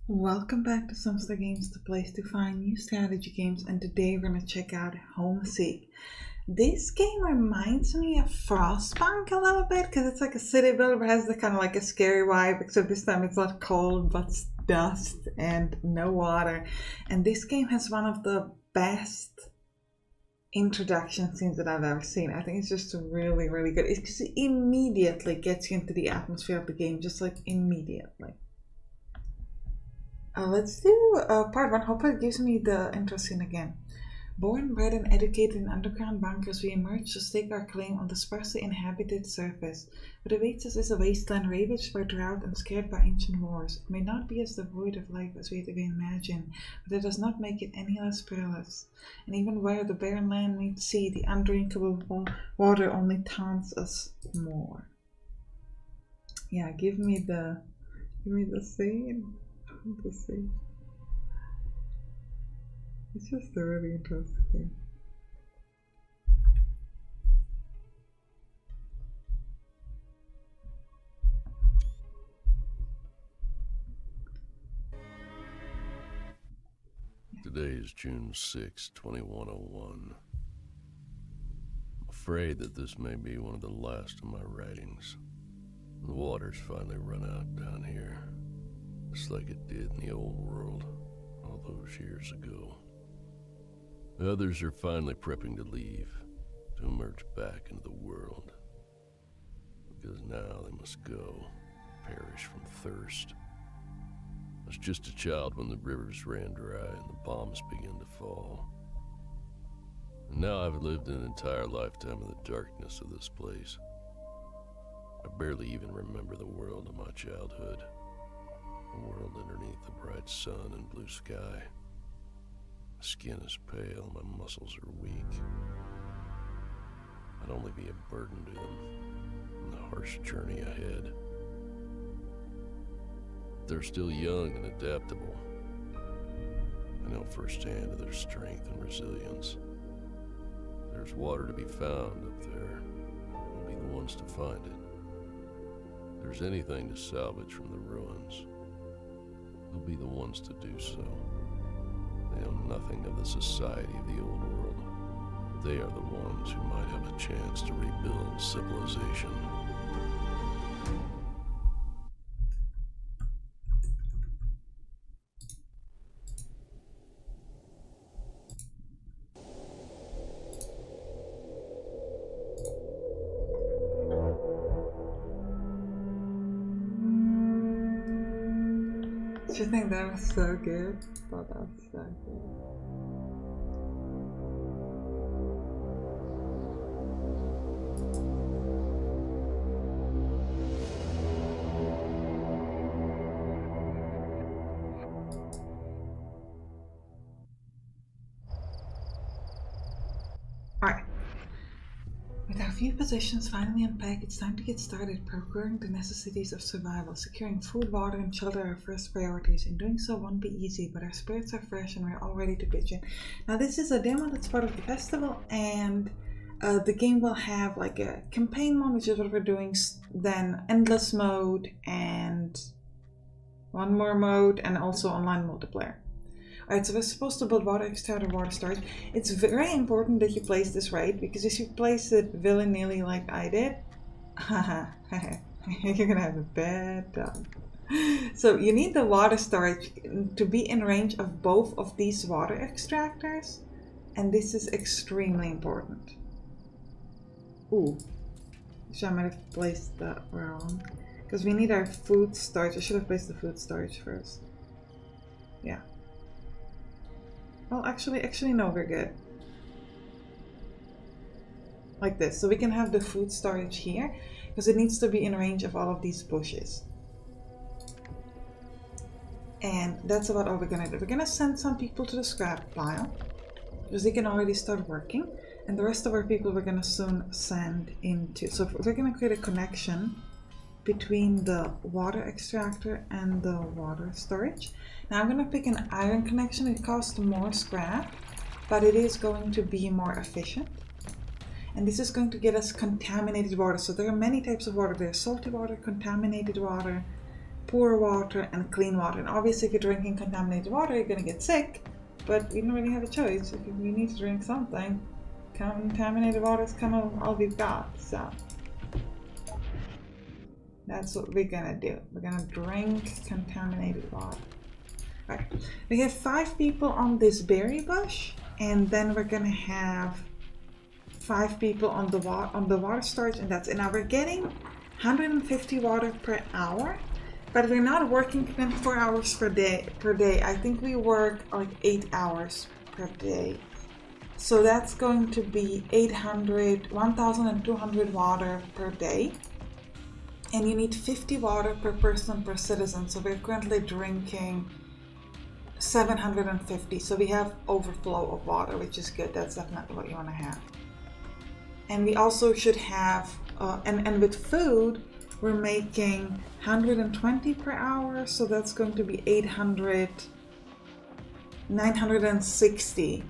Welcome back to Sampstra Games, the place to find new strategy games, and today we're going to check out Homeseek. This game reminds me of Frostpunk a little bit because it's like a city builder but has the kind of like a scary vibe, except this time it's not cold but dust and no water. And this game has one of the best introduction scenes that I've ever seen. I think it's just really, really good. It's because it immediately gets you into the atmosphere of the game, just like immediately. Let's do part one. Hopefully it gives me the intro scene again. Born, bred, and educated in underground bunkers, we emerge to stake our claim on the sparsely inhabited surface. What awaits us is a wasteland ravaged by drought and scared by ancient wars. It may not be as devoid of life as we had imagined, but it does not make it any less perilous. And even where the barren land meets sea, the undrinkable water only taunts us more. Yeah, give me the scene. To see. It's just a really interesting thing. Today is June 6, 2101. I'm afraid that this may be one of the last of my writings. The water's finally run out down here. Just like it did in the old world, all those years ago. The others are finally prepping to leave, to emerge back into the world. Because now they must go, perish from thirst. I was just a child when the rivers ran dry and the bombs began to fall. And now I've lived an entire lifetime in the darkness of this place. I barely even remember the world of my childhood. A world underneath the bright sun and blue sky. My skin is pale, my muscles are weak. I'd only be a burden to them in the harsh journey ahead. They're still young and adaptable. I know firsthand of their strength and resilience. If there's water to be found up there, we'll be the ones to find it. If there's anything to salvage from the ruins, they'll be the ones to do so. They know nothing of the society of the old world. They are the ones who might have a chance to rebuild civilization. Do you think that was so good? I thought that was so good. Alright. With our few possessions finally unpacked, it's time to get started procuring the necessities of survival. Securing food, water, and shelter are our first priorities. In doing so won't be easy, but our spirits are fresh and we're all ready to pitch in. Now this is a demo that's part of the festival, and the game will have like a campaign mode, which is what we're doing, then endless mode, and one more mode, and also online multiplayer. Alright, so we're supposed to build water extractor, water storage. It's very important that you place this right, because if you place it willy-nilly like I did, you're gonna have a bad time. So you need the water storage to be in range of both of these water extractors, and this is extremely important. Ooh, so I might have placed that wrong, because we need our food storage. I should have placed the food storage first. Yeah. Well, actually no, we're good. Like this. So we can have the food storage here, because it needs to be in range of all of these bushes. And that's about all we're gonna do. We're gonna send some people to the scrap pile, because they can already start working. And the rest of our people we're gonna soon send into. So we're gonna create a connection between the water extractor and the water storage. Now I'm going to pick an iron connection. It costs more scrap, but it is going to be more efficient. And this is going to get us contaminated water. So there are many types of water. There's salty water, contaminated water, poor water, and clean water. And obviously if you're drinking contaminated water, you're going to get sick, but we don't really have a choice. If we need to drink something, contaminated water is kind of all we've got. So that's what we're going to do. We're going to drink contaminated water. Right. We have 5 people on this berry bush, and then we're going to have 5 people on the water storage, and that's it. Now we're getting 150 water per hour, but we're not working 24 hours per day. I think we work like 8 hours per day. So that's going to be 1,200 water per day. And you need 50 water per person per citizen. So we're currently drinking 750. So we have overflow of water, which is good. That's definitely what you want to have. And we also should have, and with food, we're making 120 per hour. So that's going to be 960.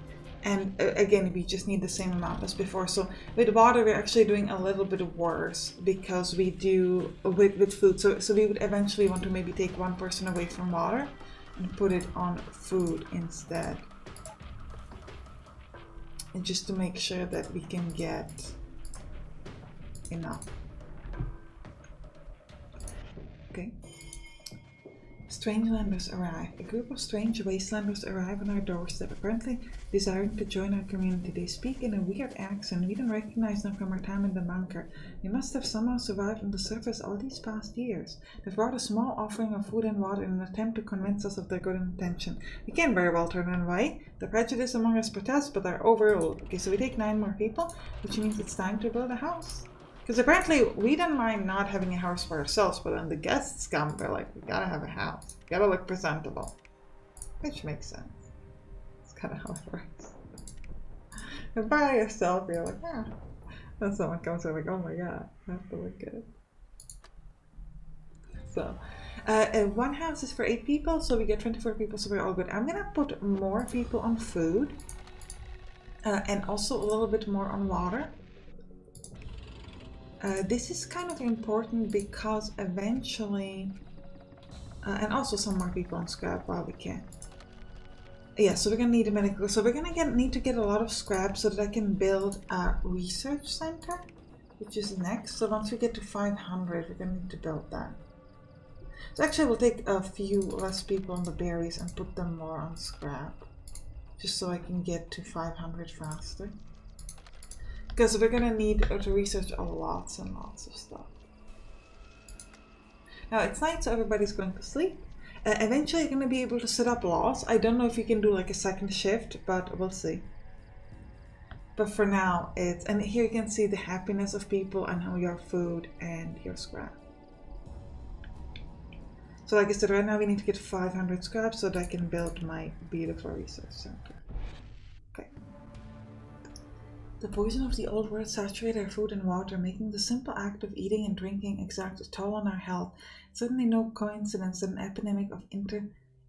And again, we just need the same amount as before. So with water, we're actually doing a little bit worse because we do with food. So we would eventually want to maybe take one person away from water and put it on food instead. And just to make sure that we can get enough. Okay. Strangelanders arrive. A group of strange wastelanders arrive on our doorstep, apparently desiring to join our community. They speak in a weird accent. We don't recognize them from our time in the bunker. They must have somehow survived on the surface all these past years. They've brought a small offering of food and water in an attempt to convince us of their good intention. We can't very well turn them away. The prejudice among us protests, but they're overruled. Okay, so we take 9 more people, which means it's time to build a house. Because apparently we don't mind not having a house for ourselves, but when the guests come, they're like, we gotta have a house. We gotta look presentable. Which makes sense. It's kind of how it works. And by yourself, you're like, ah. Then someone comes in like, oh my god, I have to look good. So, one house is for 8 people, so we get 24 people, so we're all good. I'm gonna put more people on food. And also a little bit more on water. This is kind of important because eventually, and also some more people on scrap while we can. Yeah, so we're gonna need a medical. So we're gonna need to get a lot of scrap so that I can build a research center, which is next. So once we get to 500, we're gonna need to build that. So actually, we'll take a few less people on the berries and put them more on scrap, just so I can get to 500 faster. Because we're gonna need to research lots and lots of stuff. Now it's night, so everybody's going to sleep. Eventually you're gonna be able to set up laws. I don't know if you can do like a second shift, but we'll see. But for now, and here you can see the happiness of people and how your food and your scrap. So like I said, right now we need to get 500 scrap so that I can build my beautiful research center. Okay. The poison of the old world saturated our food and water, making the simple act of eating and drinking exact a toll on our health. It's certainly no coincidence that an epidemic of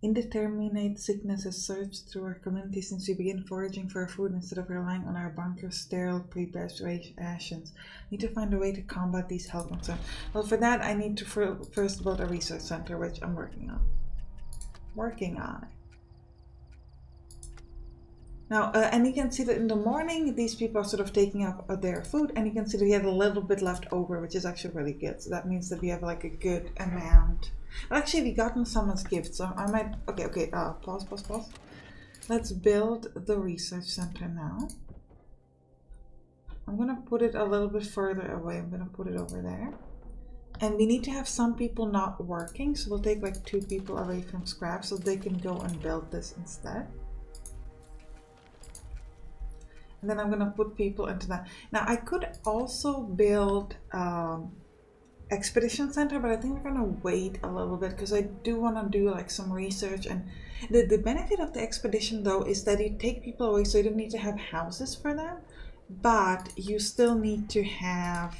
indeterminate sicknesses surged through our community since we began foraging for our food instead of relying on our bunker's sterile pre-batch rations. I need to find a way to combat these health concerns. Well, for that I need to first build a research center, which I'm working on. Now, and you can see that in the morning, these people are sort of taking up their food, and you can see that we have a little bit left over, which is actually really good. So that means that we have like a good amount. But actually, we gotten someone's gift, so I might, okay, pause. Let's build the research center now. I'm gonna put it a little bit further away. I'm gonna put it over there. And we need to have some people not working, so we'll take like 2 people away from scrap so they can go and build this instead. And then I'm going to put people into that. Now I could also build expedition center, but I think we're going to wait a little bit because I do want to do like some research. And the benefit of the expedition though is that you take people away, so you don't need to have houses for them, but you still need to have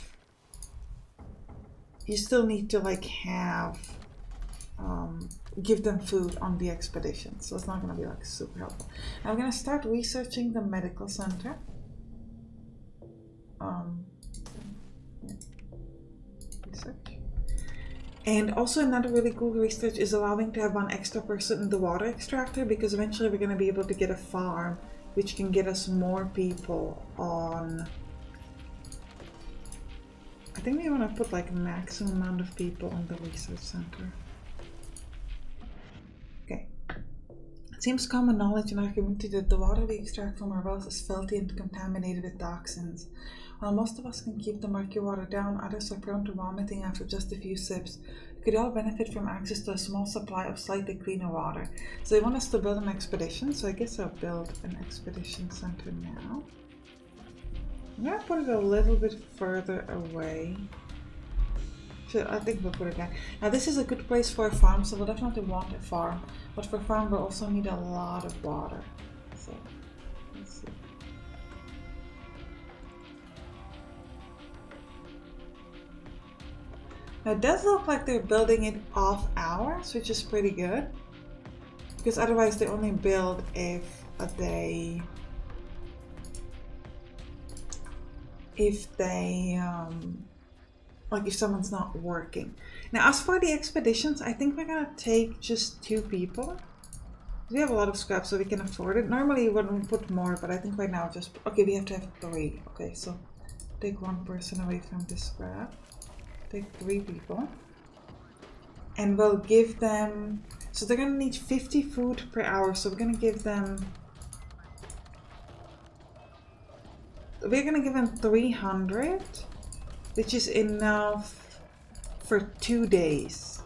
give them food on the expedition, so it's not going to be like super helpful. Now I'm going to start researching the medical center. Research. And also another really cool research is allowing to have one extra person in the water extractor, because eventually we're going to be able to get a farm which can get us more people on. I think we want to put like maximum amount of people on the research center. Okay. It seems common knowledge in our community that the water we extract from our wells is filthy and contaminated with toxins. While most of us can keep the murky water down, others are prone to vomiting after just a few sips. We could all benefit from access to a small supply of slightly cleaner water. So they want us to build an expedition, so I guess I'll build an expedition center now. I'm gonna put it a little bit further away. So I think we'll put it there. Now this is a good place for a farm, so we'll definitely want a farm. But for a farm we'll also need a lot of water. So let's see. Now it does look like they're building it off hours, which is pretty good. Because otherwise they only build if they like if someone's not working. Now as for the expeditions, I think we're gonna take just 2 people. We have a lot of scrap, so we can afford it. Normally we wouldn't put more, but I think right now just okay, we have to have 3. Okay, so take 1 person away from the scrap. Take 3 people. And we'll give them, so they're gonna need 50 food per hour, so we're gonna give them 300, which is enough for 2 days.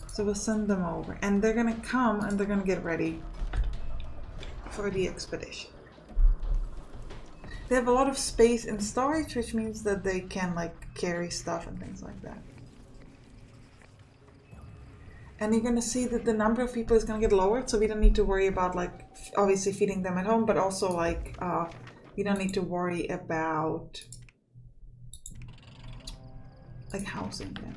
So we'll send them over, and they're gonna come and they're gonna get ready for the expedition. They have a lot of space in storage, which means that they can like carry stuff and things like that. And you're going to see that the number of people is going to get lowered, so we don't need to worry about like obviously feeding them at home, but also like we don't need to worry about like housing them.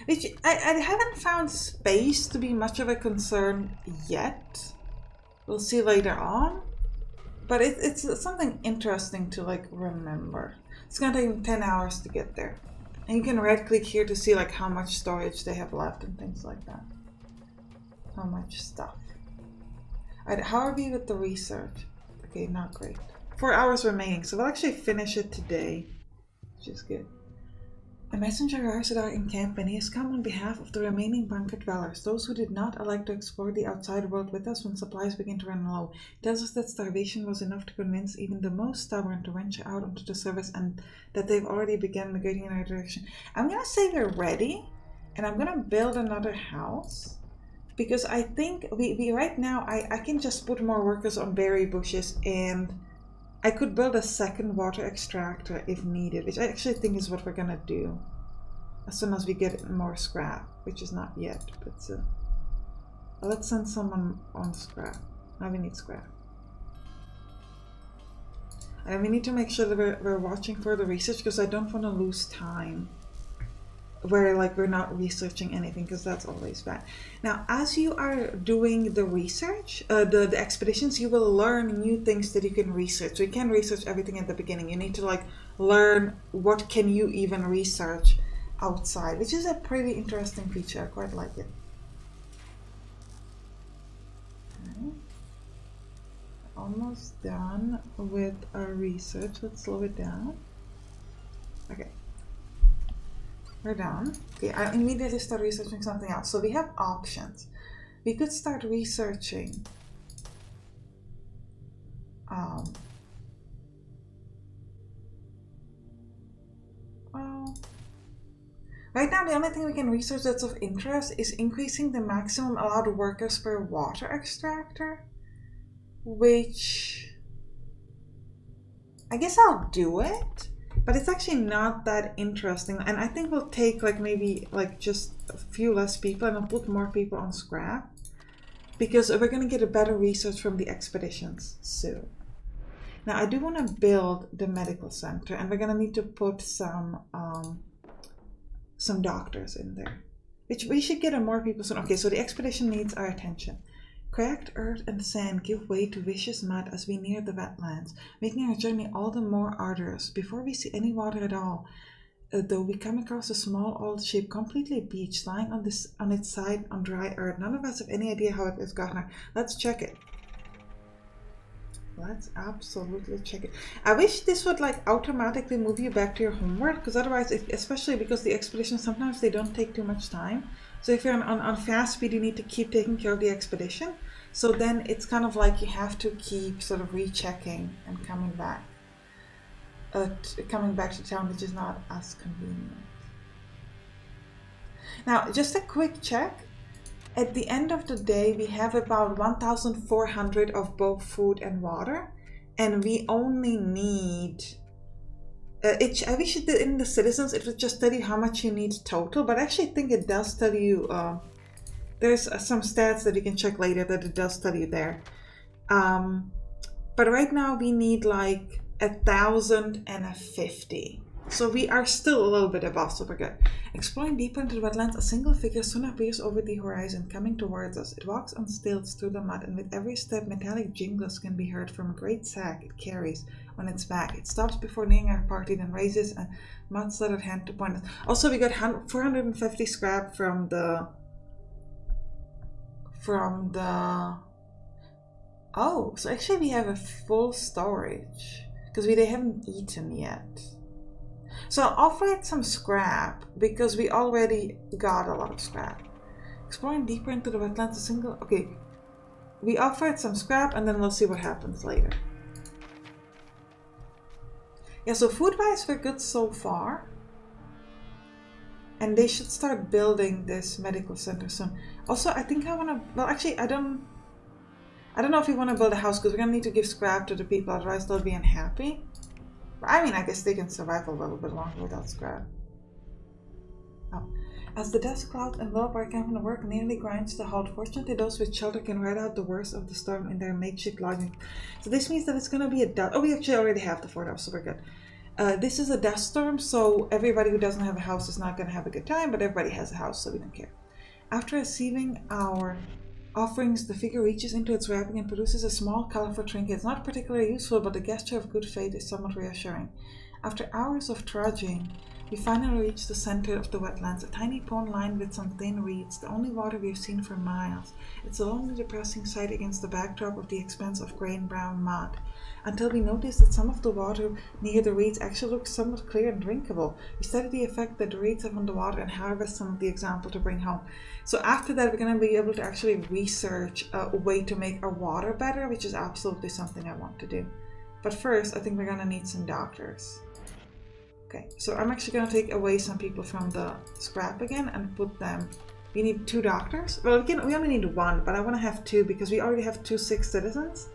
Which I haven't found space to be much of a concern yet. We'll see later on. But it's something interesting to like remember. It's going to take 10 hours to get there. And you can right click here to see like how much storage they have left and things like that. How much stuff. Alright, how are we with the research? Okay, not great. 4 hours remaining, so we'll actually finish it today, which is good. A messenger arrives at our encampment and he has come on behalf of the remaining bunker dwellers, those who did not elect to explore the outside world with us when supplies begin to run low. He tells us that starvation was enough to convince even the most stubborn to venture out onto the surface and that they've already begun migrating in our direction. I'm going to say we're ready, and I'm going to build another house, because I think we right now, I can just put more workers on berry bushes, and I could build a second water extractor if needed, which I actually think is what we're gonna do as soon as we get more scrap, which is not yet, but let's send someone on scrap. Now we need scrap. And we need to make sure that we're watching for the research, because I don't want to lose time where like we're not researching anything, because that's always bad. Now as you are doing the research, the expeditions, you will learn new things that you can research. So you can't research everything at the beginning. You need to like learn what can you even research outside, which is a pretty interesting feature. I quite like it. Okay. Almost done with our research. Let's slow it down. Okay. We're done. Okay, I immediately start researching something else. So we have options. We could start researching well, right now the only thing we can research that's of interest is increasing the maximum allowed workers per water extractor, which I guess I'll do it. But it's actually not that interesting, and I think we'll take like maybe like just a few less people, and I'll put more people on scrap, because we're going to get a better research from the expeditions soon. Now I do want to build the medical center, and we're going to need to put some doctors in there, which we should get more people soon. Okay, so the expedition needs our attention. Cracked earth and sand give way to vicious mud as we near the wetlands, making our journey all the more arduous. Before we see any water at all, though we come across a small old ship, completely beached, lying on its side on dry earth. None of us have any idea how it has gotten her. Let's check it. Let's absolutely check it. I wish this would like automatically move you back to your homeworld, because otherwise, especially because the expeditions, sometimes they don't take too much time. So if you're on fast speed, you need to keep taking care of the expedition. So then it's kind of like you have to keep sort of rechecking and coming back to town, which is not as convenient. Now, just a quick check. At the end of the day, we have about 1,400 of both food and water, and we only need. I wish it did in the citizens. It would just tell you how much you need total, but I actually think it does tell you. There's some stats that you can check later that it does tell you there. But right now we need like 1,050. So we are still a little bit above, so we're good. Exploring deeper into the wetlands, a single figure soon appears over the horizon, coming towards us. It walks on stilts through the mud, and with every step, metallic jingles can be heard from a great sack it carries on its back. It stops before nearing our party, then raises a mud-sluttered hand to point us. Also, we got 450 scrap from the... Oh, so actually we have a full storage, because they haven't eaten yet. So I'll offer it some scrap, because we already got a lot of scrap. Exploring deeper into the wetlands, okay. We offer it some scrap, and then we'll see what happens later. Yeah, so food-wise, we're good so far. And they should start building this medical center soon. Also, I think I want to... Well, actually, I don't know if we want to build a house, because we're going to need to give scrap to the people, otherwise they'll be unhappy. I mean, I guess they can survive a little bit longer without scrap. Oh. As the dust cloud envelop our camp and work nearly grinds to a halt, fortunately those with shelter can ride out the worst of the storm in their makeshift lodging. So this means that it's going to be a dust... Oh, we actually already have the fort house, so we're good. This is a dust storm, so everybody who doesn't have a house is not going to have a good time, but everybody has a house, so we don't care. After receiving our offerings, the figure reaches into its wrapping and produces a small, colorful trinket. It's not particularly useful, but the gesture of good faith is somewhat reassuring. After hours of trudging, we finally reach the center of the wetlands, a tiny pond lined with some thin reeds, the only water we've seen for miles. It's a lonely, depressing sight against the backdrop of the expanse of grey and brown mud, until we notice that some of the water near the reeds actually looks somewhat clear and drinkable. We study the effect that the reeds have on the water and harvest some of the example to bring home. So after that, we're going to be able to actually research a way to make our water better, which is absolutely something I want to do. But first, I think we're going to need some doctors. Okay, so I'm actually going to take away some people from the scrap again and put them... We need 2 doctors? Well, we only need 1, but I want to have 2 because we already have 2 sick citizens.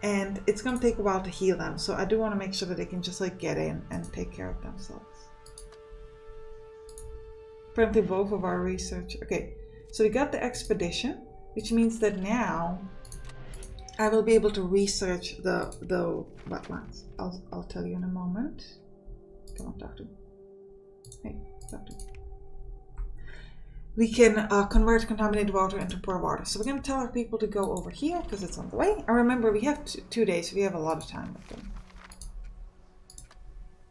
And it's going to take a while to heal them. So I do want to make sure that they can just like get in and take care of themselves. Apparently both of our research... Okay, so we got the expedition, which means that now I will be able to research the wetlands. I'll tell you in a moment. Come on, talk to me. Hey, talk to me. We can convert contaminated water into pure water. So we're going to tell our people to go over here because it's on the way. And remember, we have 2 days, so we have a lot of time with them.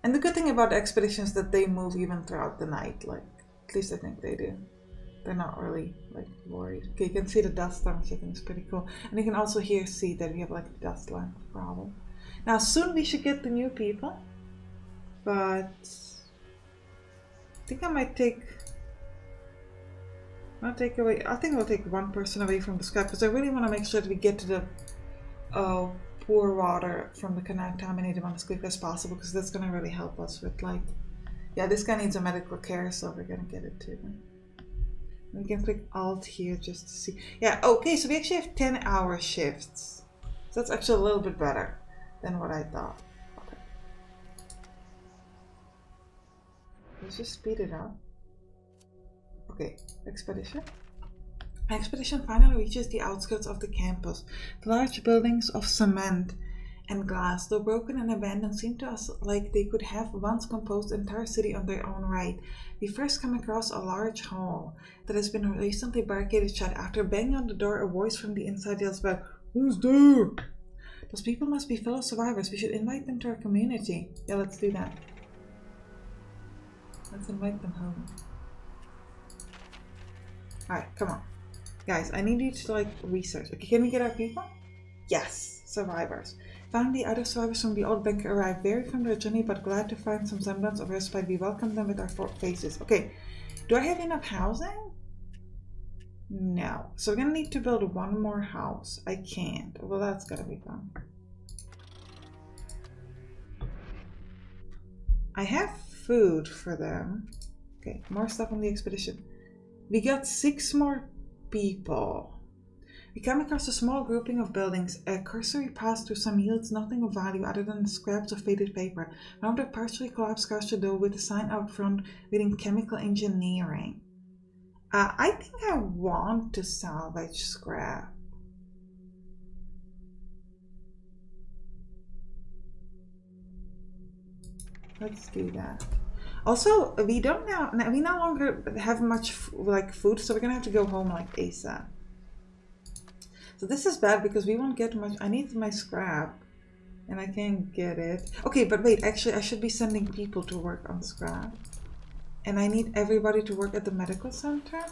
And the good thing about the expedition is that they move even throughout the night. Like, at least I think they do. They're not really like worried. Okay, you can see the dust storm, which I think is pretty cool. And you can also see that we have like a dust line problem. Now soon we should get the new people. But I think I might take... I think we'll take 1 person away from the scrap because I really want to make sure that we get to the poor water from the contaminated one as quick as possible, because that's going to really help us with like... Yeah, this guy needs a medical care, so we're going to get it to him. We can click Alt here just to see. Yeah, okay, so we actually have 10-hour shifts. So that's actually a little bit better than what I thought. Okay. Let's just speed it up. Okay, expedition. Expedition finally reaches the outskirts of the campus. The large buildings of cement and glass, though broken and abandoned, seem to us like they could have once composed the entire city on their own right. We first come across a large hall that has been recently barricaded shut. After banging on the door, a voice from the inside yells back, "Who's there?" Those people must be fellow survivors. We should invite them to our community. Yeah, let's do that. Let's invite them home. Alright, come on. Guys, I need you to like research. Okay, can we get our people? Yes, survivors. Found the other survivors from the old bunker arrived, weary from their journey but glad to find some semblance of respite. We welcome them with our faces. Okay, do I have enough housing? No. So we're gonna need to build one more house. I can't. Well, that's gonna be fun. I have food for them. Okay, more stuff on the expedition. We got 6 more people. We come across a small grouping of buildings. A cursory pass through some yields nothing of value other than scraps of faded paper. One of the partially collapsed cars door with a sign out front reading chemical engineering. I think I want to salvage scrap. Let's do that. Also, we no longer have much like food, so we're gonna have to go home like ASAP. So this is bad because we won't get much. I need my scrap and I can't get it. Okay, but wait, actually I should be sending people to work on scrap. And I need everybody to work at the medical center.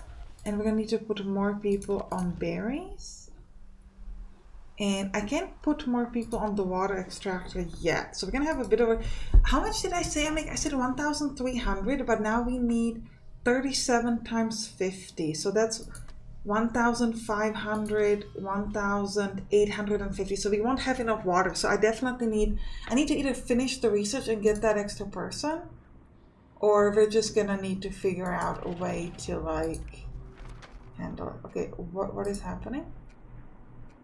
And we're gonna need to put more people on berries. And I can't put more people on the water extractor yet. So we're gonna have a bit of a... How much did I say I make? I said 1,300, but now we need 37 times 50. So that's 1,500, 1,850. So we won't have enough water. So I definitely need... I need to either finish the research and get that extra person, or we're just gonna need to figure out a way to like handle it. Okay, what is happening?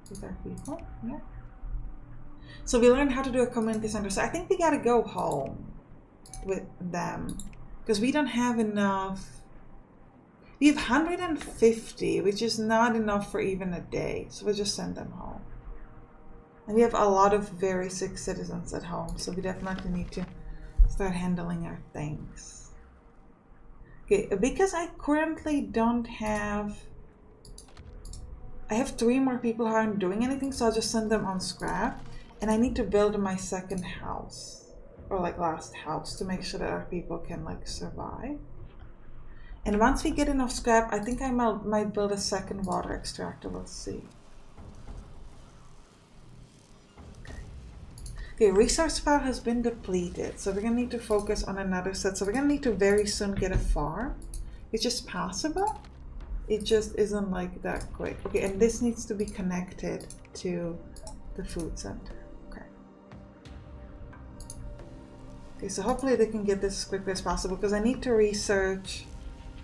With our people, yeah. So we learned how to do a community center. So I think we gotta go home with them because we don't have enough. We have 150, which is not enough for even a day. So we'll just send them home. And we have a lot of very sick citizens at home, so we definitely need to start handling our things. Okay, because I currently don't have... I have 3 more people who aren't doing anything, so I'll just send them on scrap. And I need to build my second house, or like last house, to make sure that our people can like survive. And once we get enough scrap, I think I might build a second water extractor. Let's see. Okay, resource pile has been depleted, so we're gonna need to focus on another set. So we're gonna need to very soon get a farm, which is possible. It just isn't like that quick. Okay, and this needs to be connected to the food center. Okay. Okay, so hopefully they can get this as quickly as possible because I need to research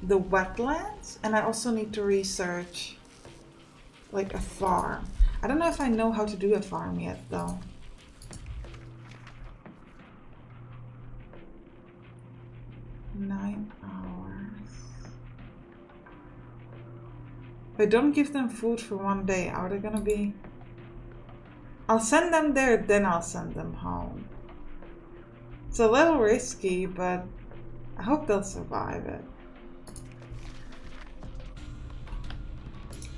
the wetlands and I also need to research like a farm. I don't know if I know how to do a farm yet though. Nine hours. But don't give them food for one day. Are they gonna be... I'll send them there, then I'll send them home. It's a little risky, but I hope they'll survive it.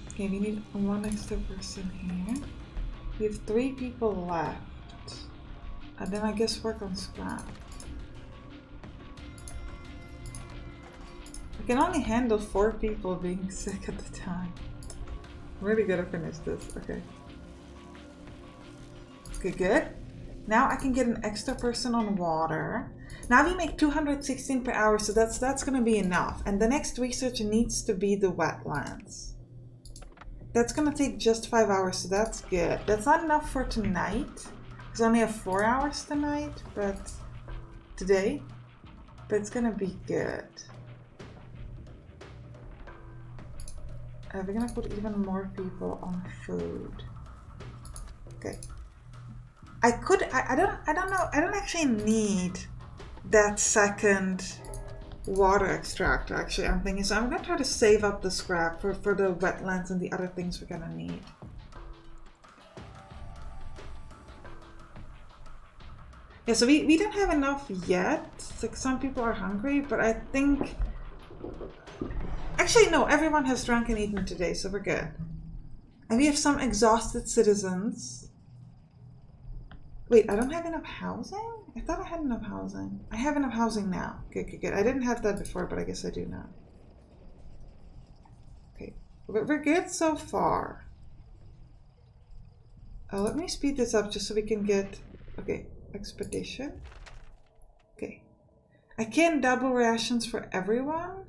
Okay, we need 1 extra person here. We have 3 people left. And then I guess work on scrap. I can only handle 4 people being sick at the time. I'm really gonna finish this. Okay. Okay, good. Now I can get an extra person on water. Now we make 216 per hour, so that's gonna be enough. And the next research needs to be the wetlands. That's gonna take just 5 hours, so that's good. That's not enough for tonight. Because I only have 4 hours tonight, but today. But it's gonna be good. We're gonna put even more people on food. Okay. I don't know. I don't actually need that second water extractor. Actually, I'm thinking. So I'm gonna try to save up the scrap for the wetlands and the other things we're gonna need. Yeah. So we don't have enough yet. Like some people are hungry, but I think. Actually, no, everyone has drunk and eaten today, so we're good. And we have some exhausted citizens Wait, I don't have enough housing? I thought I had enough housing. I have enough housing now. Good. I didn't have that before, but I guess I do now. Okay, we're good so far. Let me speed this up just so we can get... Okay, expedition. Okay. I can't double rations for everyone.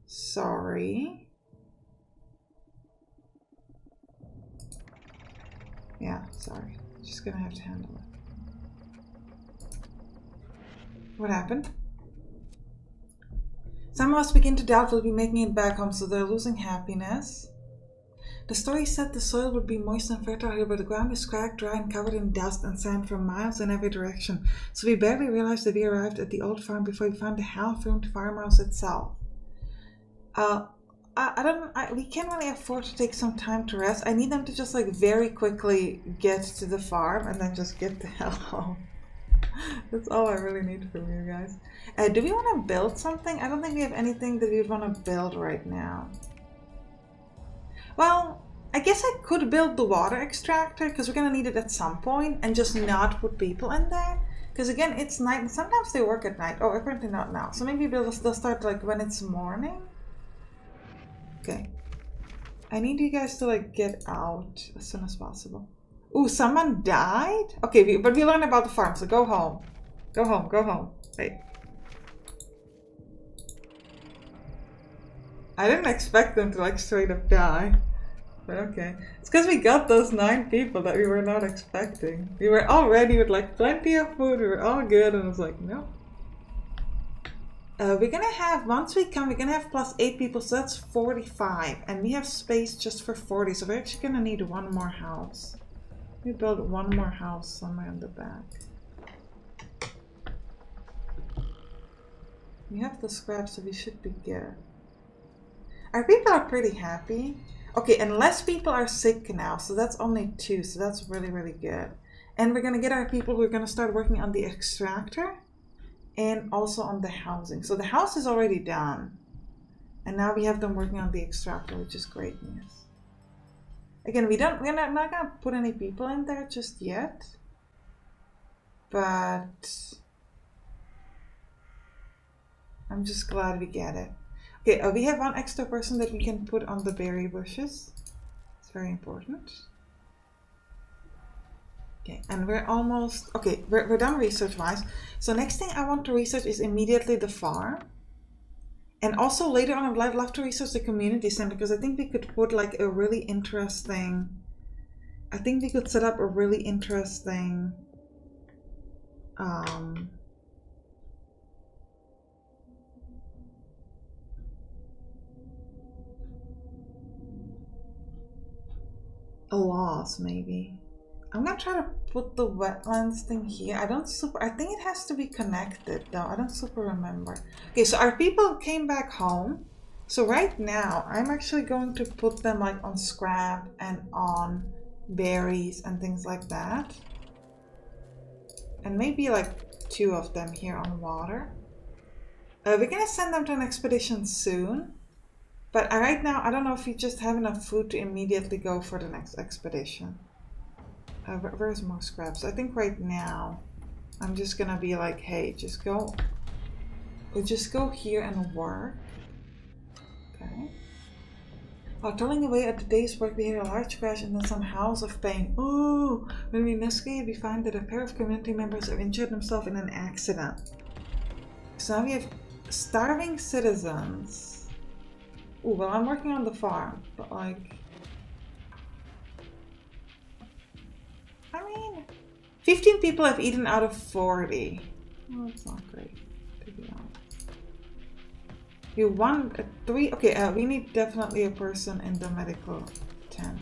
Sorry. Yeah, sorry. Just gonna have to handle it. What happened? Some of us begin to doubt we'll be making it back home, so they're losing happiness. The story said the soil would be moist and fertile here, but the ground is cracked, dry, and covered in dust and sand for miles in every direction. So we barely realized that we arrived at the old farm before we found the half-ruined farmhouse itself. We can't really afford to take some time to rest. I need them to just like very quickly get to the farm and then just get the hell home. That's all I really need from you guys. Do we want to build something? I don't think we have anything that we would want to build right now. Well, I guess I could build the water extractor because we're going to need it at some point and just not put people in there. Because again, it's night and sometimes they work at night. Oh, apparently not now. So maybe they'll start like when it's morning. Okay. I need you guys to like get out as soon as possible. Ooh, someone died? Okay, but we learned about the farm, so go home. Go home. Wait. I didn't expect them to like straight up die. But okay. It's because we got those 9 people that we were not expecting. We were all ready with like plenty of food, we were all good, and I was like, no. We're gonna have, once we come, we're gonna have plus 8 people, so that's 45. And we have space just for 40, so we're actually gonna need one more house. We build one more house somewhere in the back. We have the scraps, so we should be good. Our people are pretty happy. Okay, and less people are sick now, so that's only 2, so that's really, really good. And we're gonna get our people who are gonna start working on the extractor and also on the housing. So the house is already done. And now we have them working on the extractor, which is great news. Again, we're not gonna put any people in there just yet. But I'm just glad we get it. Okay, we have 1 extra person that we can put on the berry bushes. It's very important. Okay, and we're almost... Okay, we're done research-wise. So next thing I want to research is immediately the farm. And also later on, I'd love to research the community center, because I think we could put like a really interesting... I think we could set up a really interesting... laws, maybe. I'm gonna try to put the wetlands thing here. I think it has to be connected though. I don't super remember. Okay, so our people came back home. So right now, I'm actually going to put them like on scrap and on berries and things like that. And maybe like 2 of them here on water. We're gonna send them to an expedition soon. But right now, I don't know if we just have enough food to immediately go for the next expedition. Where's more scraps? I think right now, I'm just gonna be like, hey, just go here and work. Okay. While toiling away at the day's work, we hear a large crash and then some howls of pain. Ooh! When we investigate, we find that a pair of community members have injured themselves in an accident. So now we have starving citizens. Ooh, well, I'm working on the farm, but like... I mean... 15 people have eaten out of 40. Well, that's not great, to be honest. You want 3... Okay, we need definitely a person in the medical tent.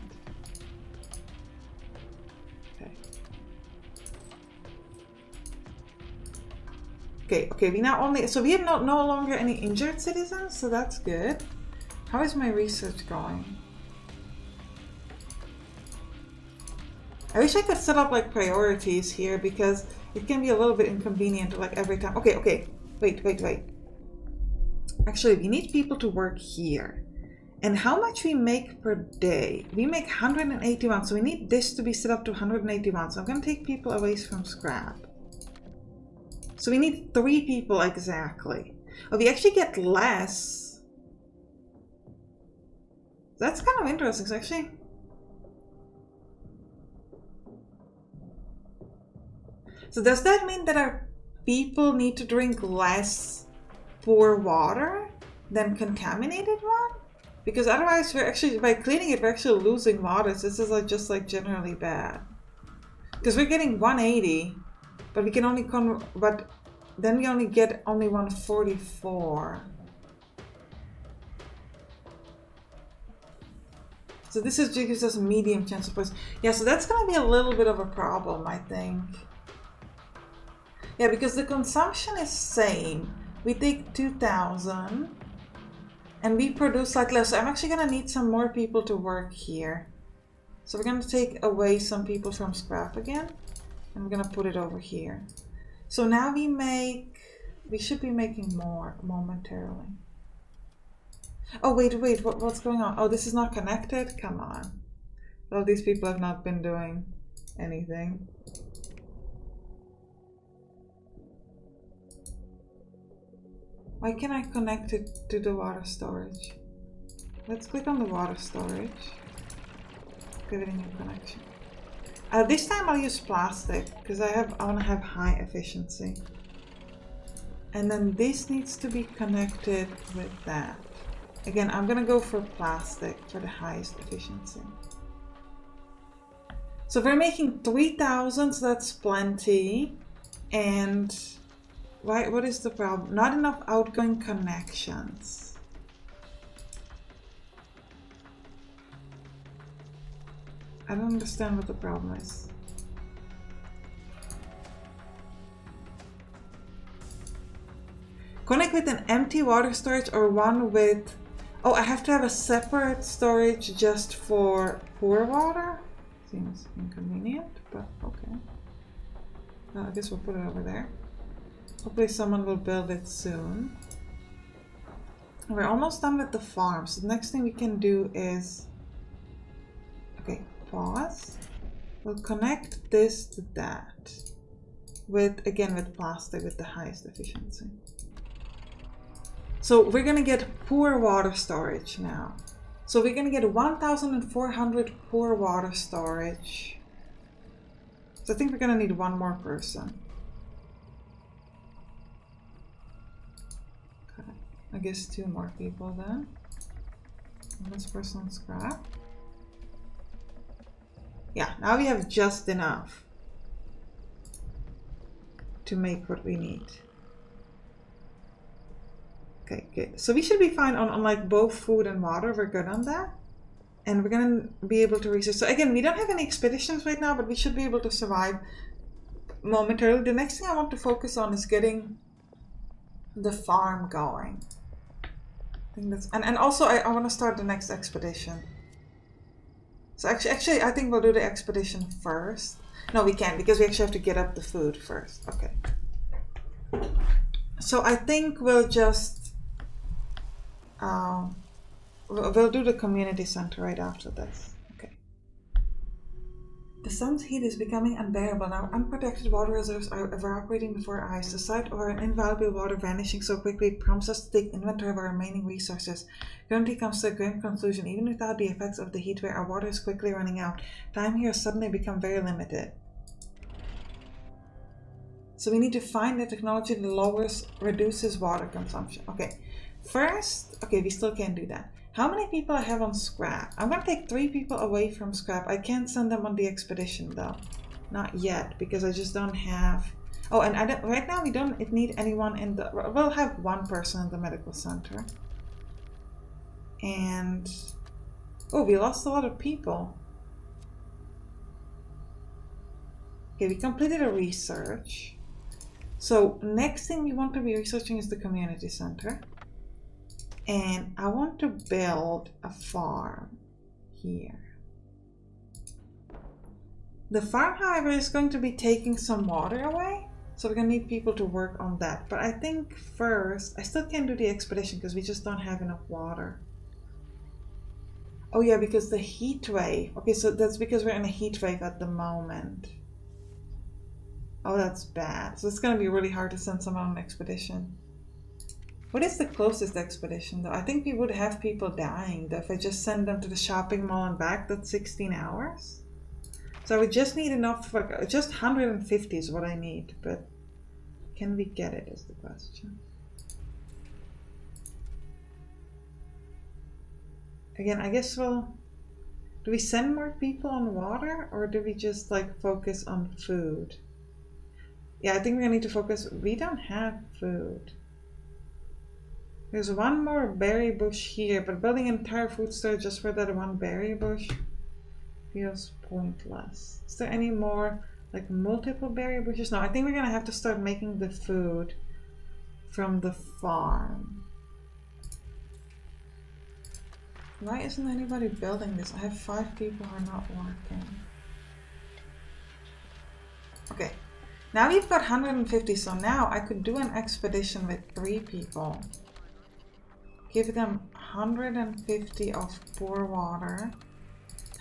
Okay, we now only... So we have no longer any injured citizens, so that's good. How is my research going? I wish I could set up like priorities here because it can be a little bit inconvenient like every time. Okay, wait. Actually, we need people to work here. And how much we make per day? We make 181, so we need this to be set up to 181. So I'm going to take people away from scrap. So we need 3 people exactly. Oh, we actually get less. That's kind of interesting, actually. So does that mean that our people need to drink less poor water than contaminated one? Because otherwise, we're actually, by cleaning it, we're actually losing water. So this is like just like generally bad. Because we're getting 180, but we can only but then we only get only 144. So this is just gives us a medium chance of poison. Yeah, so that's gonna be a little bit of a problem, I think. Yeah, because the consumption is same. We take 2,000. And we produce like less. So I'm actually gonna need some more people to work here. So we're gonna take away some people from scrap again. And we're gonna put it over here. So now we should be making more momentarily. Oh, wait, what's going on? Oh, this is not connected? Come on. Well, these people have not been doing anything. Why can't I connect it to the water storage? Let's click on the water storage. Give it a new connection. This time I'll use plastic because I want to have high efficiency. And then this needs to be connected with that. Again, I'm gonna go for plastic for the highest efficiency. So we're making 3,000, so that's plenty. And what is the problem? Not enough outgoing connections. I don't understand what the problem is. Connect with an empty water storage or one with... Oh, I have to have a separate storage just for poor water? Seems inconvenient, but okay. I guess we'll put it over there. Hopefully someone will build it soon. We're almost done with the farm, so the next thing we can do is... Okay, pause. We'll connect this to that. Again with plastic with the highest efficiency. So we're gonna get poor water storage now. So we're gonna get 1,400 poor water storage. So I think we're gonna need one more person. Okay, I guess 2 more people then. And this person scrap. Yeah, now we have just enough to make what we need. Okay, good. So we should be fine on like both food and water. We're good on that. And we're gonna be able to research. So again, we don't have any expeditions right now, but we should be able to survive momentarily. The next thing I want to focus on is getting the farm going. I think that's, and also I want to start the next expedition. So actually I think we'll do the expedition first. No, we can't because we actually have to get up the food first. Okay. So I think we'll just we'll do the community center right after this. Okay. The sun's heat is becoming unbearable now. Unprotected water reserves are evaporating before our eyes. The sight of our invaluable water vanishing so quickly prompts us to take inventory of our remaining resources. Currently comes to a grim conclusion. Even without the effects of the heat wave, our water is quickly running out. Time here has suddenly become very limited. So we need to find the technology that reduces water consumption. Okay, first, okay, we still can't do that. How many people I have on scrap? I'm gonna take 3 people away from scrap. I can't send them on the expedition though. Not yet, because I just don't have... Oh, and right now we don't need anyone in the... We'll have 1 person in the medical center. And... Oh, we lost a lot of people. Okay, we completed a research. So next thing we want to be researching is the community center. And I want to build a farm here. The farm, however, is going to be taking some water away. So we're going to need people to work on that. But I think first, I still can't do the expedition because we just don't have enough water. Oh yeah, because the heat wave. Okay, so that's because we're in a heat wave at the moment. Oh, that's bad. So it's gonna be really hard to send someone on an expedition. What is the closest expedition though? I think we would have people dying though if I just send them to the shopping mall and back. That's 16 hours. So we just need enough for just 150 is what I need, but can we get it is the question. Again, I guess do we send more people on water or do we just like focus on food? Yeah, I think we're gonna need to focus. We don't have food. There's one more berry bush here, but building an entire food store just for that one berry bush feels pointless. Is there any more like multiple berry bushes? No, I think we're gonna have to start making the food from the farm. Why isn't anybody building this? I have 5 people who are not working. Okay, now we've got 150, so now I could do an expedition with 3 people. Give them 150 of poor water,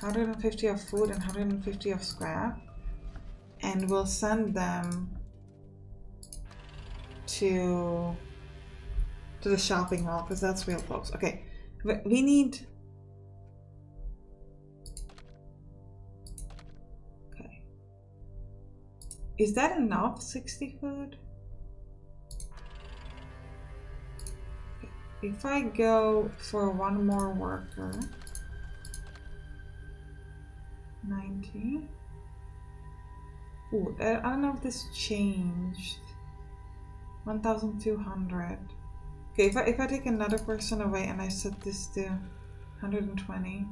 150 of food, and 150 of scrap. And we'll send them to the shopping mall, because that's real close. Okay, we need... Okay. Is that enough, 60 food? If I go for one more worker, 90. Ooh, I don't know if this changed. 1,200. Okay, if I take another person away and I set this to 120.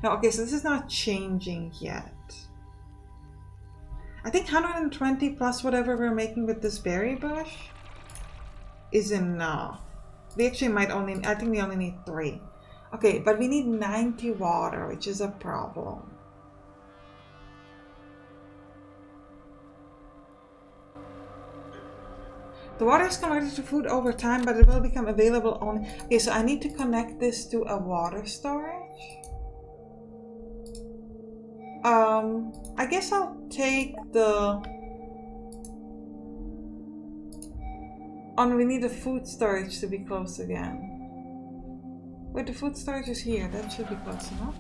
No, okay, so this is not changing yet. I think 120 plus whatever we're making with this berry bush is enough. We actually might only, I think we only need 3. Okay, but we need 90 water, which is a problem. The water is converted to food over time, but it will become available only... Okay, so I need to connect this to a water storage. I guess I'll take the... Oh, we need the food storage to be close again. Wait, the food storage is here. That should be close enough.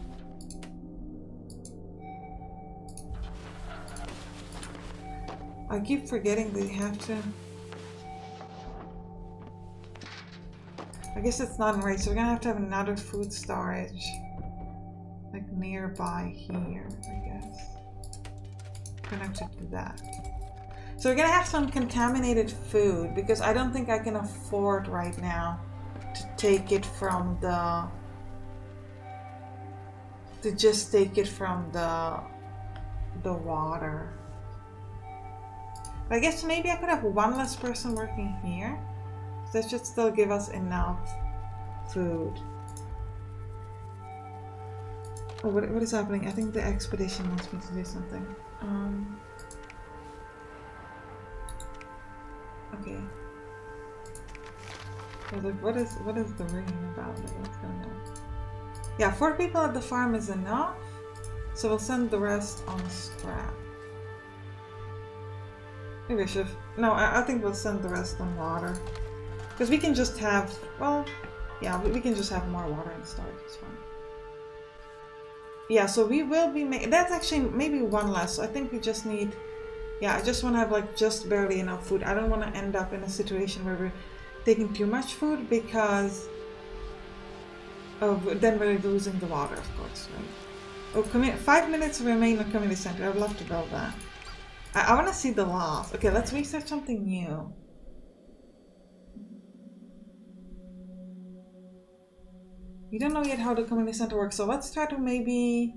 I keep forgetting that you have to... I guess it's not right, so we're gonna have to have another food storage like nearby here, I guess. Connected to that. So we're gonna have some contaminated food because I don't think I can afford right now to take it from the... to just take it from the water. But I guess maybe I could have one less person working here. That should still give us enough food. Oh, what is happening? I think the expedition wants me to do something. Okay. What is the ring about? What's going on? Yeah, 4 people at the farm is enough. So we'll send the rest on scrap. Maybe I should... No, I think we'll send the rest on water. Because we can just have, well, yeah, we can just have more water in the storage, it's fine. Yeah, so we will be making, that's actually maybe one less, so I think we just need, yeah, I just want to have like just barely enough food. I don't want to end up in a situation where we're taking too much food because then we're losing the water, of course, right? Oh, 5 minutes remain on community center. I'd love to build that. I want to see the laws. Okay, let's research something new. We don't know yet how the community center works, so let's try to maybe...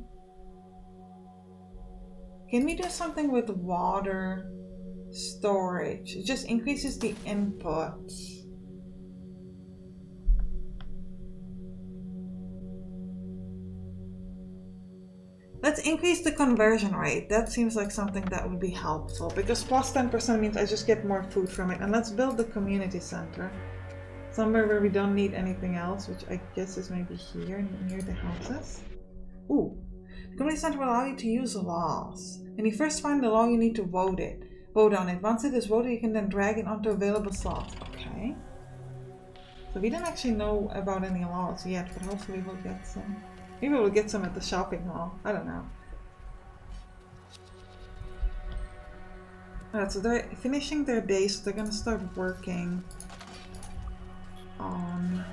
Can we do something with water storage? It just increases the input. Let's increase the conversion rate. That seems like something that would be helpful because plus 10% means I just get more food from it. And let's build the community center. Somewhere where we don't need anything else, which I guess is maybe here near the houses. Ooh. The community center will allow you to use laws. When you first find the law, you need to vote on it. Once it is voted, you can then drag it onto available slots. Okay. So we don't actually know about any laws yet, but hopefully we'll get some. Maybe we'll get some at the shopping mall. I don't know. Alright, so they're finishing their day, so they're gonna start working on...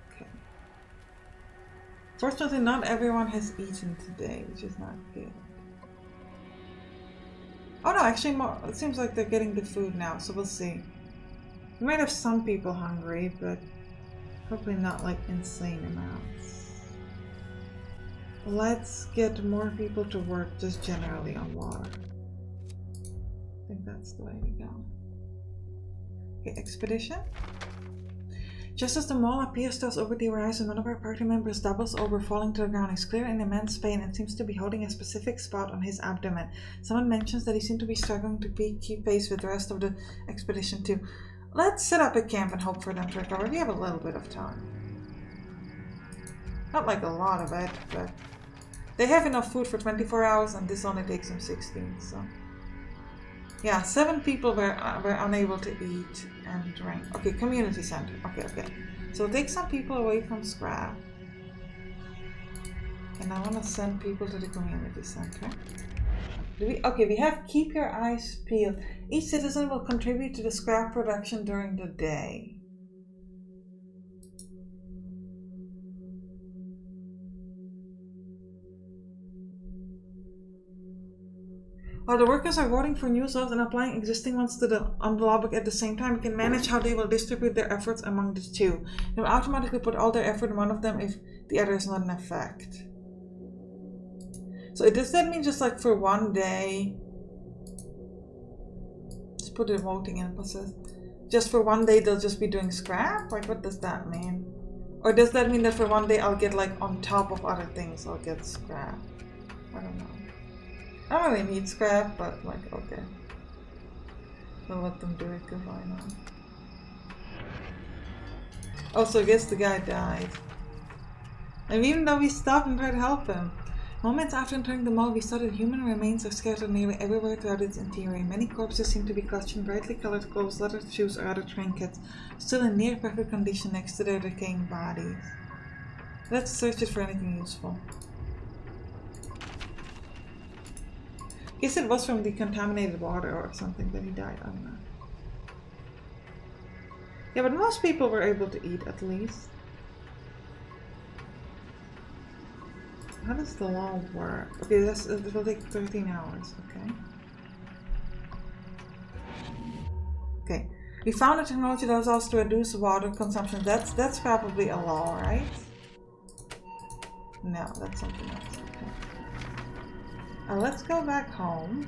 Okay. Fortunately, not everyone has eaten today, which is not good. Oh no, actually, it seems like they're getting the food now, so we'll see. We might have some people hungry, but hopefully not like insane amounts. Let's get more people to work just generally on water. I think that's the way we go. Okay, expedition. Just as the mall appears to us over the horizon, one of our party members doubles over, falling to the ground. He's clearly in immense pain and seems to be holding a specific spot on his abdomen. Someone mentions that he seemed to be struggling to keep pace with the rest of the expedition too. Let's set up a camp and hope for them to recover. We have a little bit of time. Not like a lot of it, but they have enough food for 24 hours and this only takes them 16, so... Yeah, 7 people were unable to eat and drink. Okay, community center. Okay. So take some people away from scrap. And I want to send people to the community center. We have keep your eyes peeled. Each citizen will contribute to the scrap production during the day. While the workers are voting for new laws and applying existing ones on the law book at the same time, we can manage how they will distribute their efforts among the two. They will automatically put all their effort in one of them if the other is not in effect. So does that mean just like for one day? Let's put the voting in. Just for one day they'll just be doing scrap? Like what does that mean? Or does that mean that for one day I'll get like on top of other things I'll get scrap? I don't know. I don't really need scrap, but like, okay. I'll let them do it, because why not? Oh, so I guess the guy died. And even though we stopped and tried to help him. Moments after entering the mall, we saw that human remains are scattered nearly everywhere throughout its interior. Many corpses seem to be clutching brightly colored clothes, leather shoes, or other trinkets, still in near perfect condition next to their decaying bodies. Let's search it for anything useful. I guess it was from the contaminated water or something that he died. I don't know. Yeah, but most people were able to eat at least. How does the law work? Okay, it will take 13 hours. Okay. We found a technology that allows us to reduce water consumption. That's probably a law, right? No, that's something else. Let's go back home.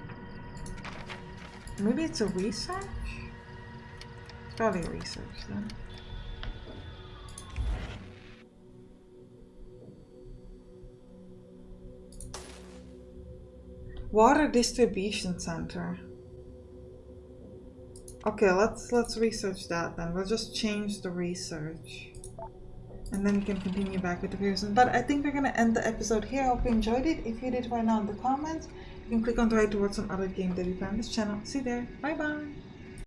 Maybe it's a research? It's probably a research then. Water distribution center. Okay, let's research that then. We'll just change the research. And then we can continue back with the person. But I think we're gonna end the episode here. I hope you enjoyed it. If you did, write down in the comments. You can click on the right to watch some other game that we play on this channel. See you there. Bye bye.